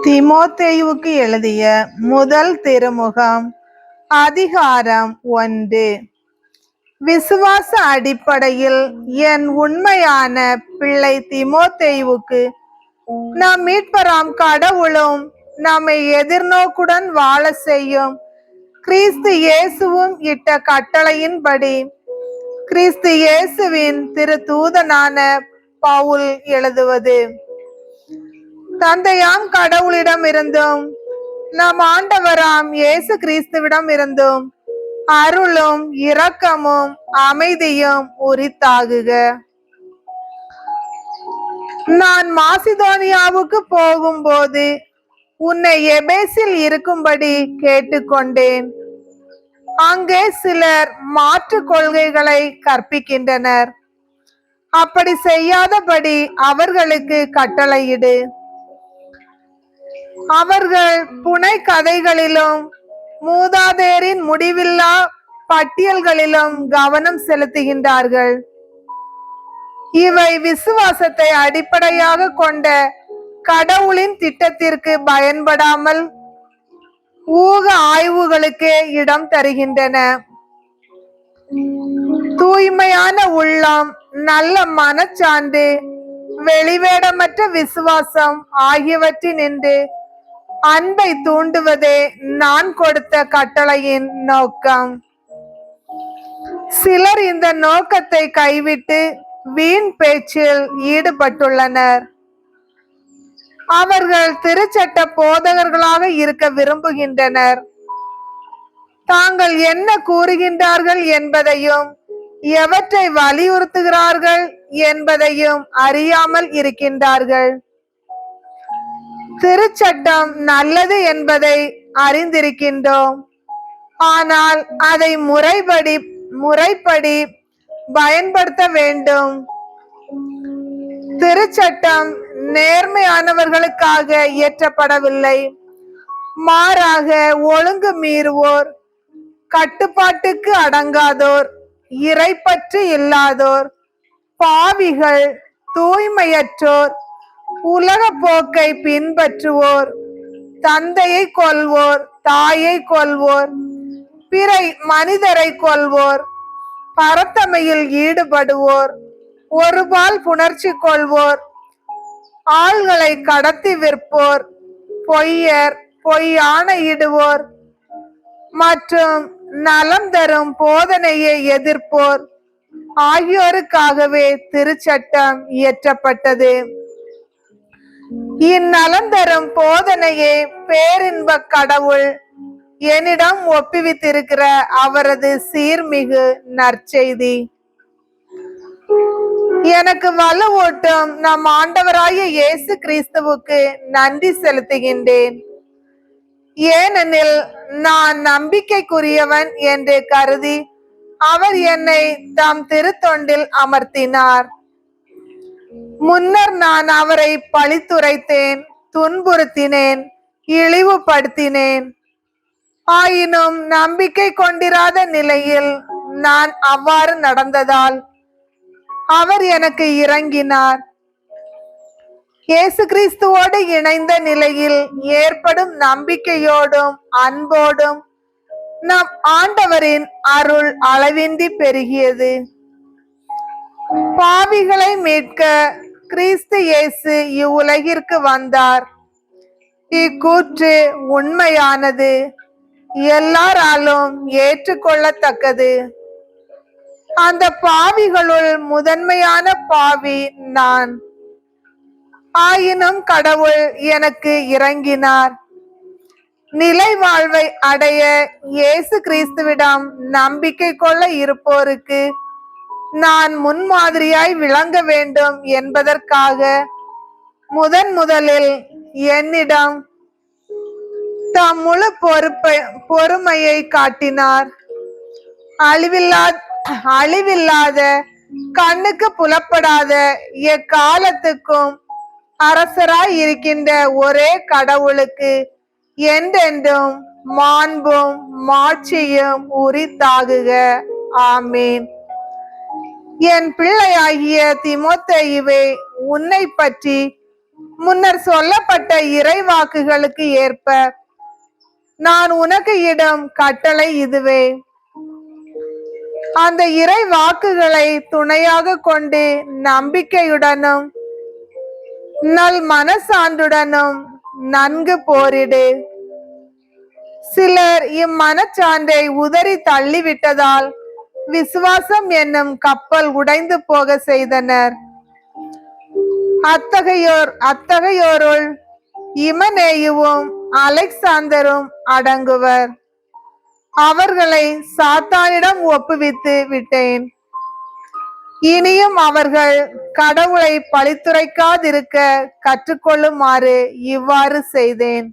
தீமோத்தேயுவுக்கு எழுதிய முதல் திருமுகம். அதிகாரம் 1. விசுவாச அடிப்படையில் என் உண்மையான பிள்ளை தீமோத்தேயுவுக்கு நம் மீட்பராம் கடவுளும் நம்மை எதிர்நோக்குடன் வாழ செய்யும் கிறிஸ்து இயேசுவும் இட்ட கட்டளையின்படி கிறிஸ்து இயேசுவின் திரு தூதனான பவுல் எழுதுவது. தந்தையாம் கடவுளிடம் இருந்தும் நம் ஆண்டவராம் இயேசு கிறிஸ்துவிடம் இருந்தும் அருளும் இரக்கமும் அமைதியும் உரித்தாகுக. நான் மாசிதோனியாவுக்கு போகும்போது உன்னை எபேசில் இருக்கும்படி கேட்டுக்கொண்டேன். அங்கே சிலர் மாற்று கொள்கைகளை கற்பிக்கின்றனர். அப்படி செய்யாதபடி அவர்களுக்கு கட்டளையிடு. அவர்கள் புனை கதைகளிலும் மூதாதையரின் முடிவில்லா பட்டியல்களிலும் கவனம் செலுத்துகின்றார்கள். இவை விசுவாசத்தை அடிப்படையாக கொண்ட கடவுளின் திட்டத்திற்கு பயன்படாமல் ஊக ஆய்வுகளுக்கே இடம் தருகின்றன. தூய்மையான உள்ளம், நல்ல மனச்சான்று, வெளிவேடமற்ற விசுவாசம் ஆகியவற்றினின்று அன்பை தூண்டுவதே நான் கொடுத்த கட்டளையின் நோக்கம். சிலர் இந்த நோக்கத்தை கைவிட்டு வீண் பேச்சில் ஈடுபட்டுள்ளனர். அவர்கள் திருச்சட்ட போதகர்களாக இருக்க விரும்புகின்றனர். தாங்கள் என்ன கூறுகின்றார்கள் என்பதையும் எவற்றை வலியுறுத்துகிறார்கள் என்பதையும் அறியாமல் இருக்கின்றார்கள். திருச்சட்டம் நல்லது என்பதை அறிந்திருக்கின்றோம். ஆனால் அதை முறைப்படி பயன்படுத்த வேண்டும். திருச்சட்டம் நேர்மையானவர்களுக்காக இயற்றப்படவில்லை. மாறாக ஒழுங்கு மீறுவோர், கட்டுப்பாட்டுக்கு அடங்காதோர், இறைப்பற்று இல்லாதோர், பாவிகள், தூய்மையற்றோர், உலக போக்கை பின்பற்றுவோர், தந்தையை கொல்வோர், தாயை கொல்வோர், பிற மனிதரை கொல்வோர், பரத்தமையில் ஈடுபடுவோர், ஒருபால் புணர்ச்சி கொள்வோர், ஆள்களை கடத்தி விற்போர், பொய்யர், பொய் ஆணையிடுவோர் மற்றும் நலம் தரும் போதனையை எதிர்ப்போர் ஆகியோருக்காகவே திருச்சட்டம் இயற்றப்பட்டது. இந்நலம் தரும் போதனையை பேரின்ப கடவுள் என்னிடம் ஒப்புவித்திருக்கிற அவரது சீர்மிகு நற்செய்தி. எனக்கு வலுவூட்டும் நம் ஆண்டவராகிய இயேசு கிறிஸ்துவுக்கு நன்றி செலுத்துகின்றேன். ஏனெனில் நான் நம்பிக்கைக்குரியவன் என்று கருதி அவர் என்னை தம் திருத்தொண்டில் அமர்த்தினார். முன்னர் நான் அவரை பழித்துரைத்தேன், துன்புறுத்தினேன், இழிவுபடுத்தினேன். ஆயினும் நம்பிக்கை கொண்டிராத நிலையில் நான் அவ்வாறு நடந்ததால் அவர் எனக்கு இரங்கினார். இயேசு கிறிஸ்துவோடு இணைந்த நிலையில் ஏற்படும் நம்பிக்கையோடும் அன்போடும் நம் ஆண்டவரின் அருள் அளவின்றி பெருகியது. பாவிகளை மீட்க கிறிஸ்து இயேசு இவ்வுலகிற்கு வந்தார். இக்கூற்று உண்மையானது, எல்லாராலும் ஏற்றுக்கொள்ளத்தக்கது. அந்த பாவிகளுள் முதன்மையான பாவி நான். ஆயினும் கடவுள் எனக்கு இரங்கினார். நிலை வாழ்வை அடைய இயேசு கிறிஸ்துவிடம் நம்பிக்கை கொள்ள இருப்போருக்கு நான் முன்மாதிரியாய் விளங்க வேண்டும் என்பதற்காக முதலில் என்னிடம் தம் முழு பொறுமையை காட்டினார். அழிவில்லாத, கண்ணுக்கு புலப்படாத, எக்காலத்துக்கும் அரசராய் இருக்கின்ற ஒரே கடவுளுக்கு என்றென்றும் மாண்பும் மாட்சியும் உரித்தாகுக. ஆமீன். என் பிள்ளையாகிய தீமோத்தேயுவே, உன்னை பற்றி முன்னர் சொல்லப்பட்ட இறைவாக்குகளுக்கு ஏற்ப நான் உனக்கு இடும் கட்டளை இதுவே. அந்த இறை வாக்குகளை துணையாக கொண்டு நம்பிக்கையுடனும் நல் மனசான்றுடனும் நன்கு போரிடு. சிலர் இம்மனச்சான்றை உதறி தள்ளிவிட்டதால் விசுவாசம் என்னும் கப்பல் உடைந்து போக செய்தனர். அத்தகையோருள் இமனேயுவும் அலெக்சாந்தரும் அடங்குவர். அவர்களை சாத்தானிடம் ஒப்புவித்து விட்டேன். இனியும் அவர்கள் கடவுளை பழித்துரைக்காதிருக்க கற்றுக்கொள்ளுமாறு இவ்வாறு செய்தேன்.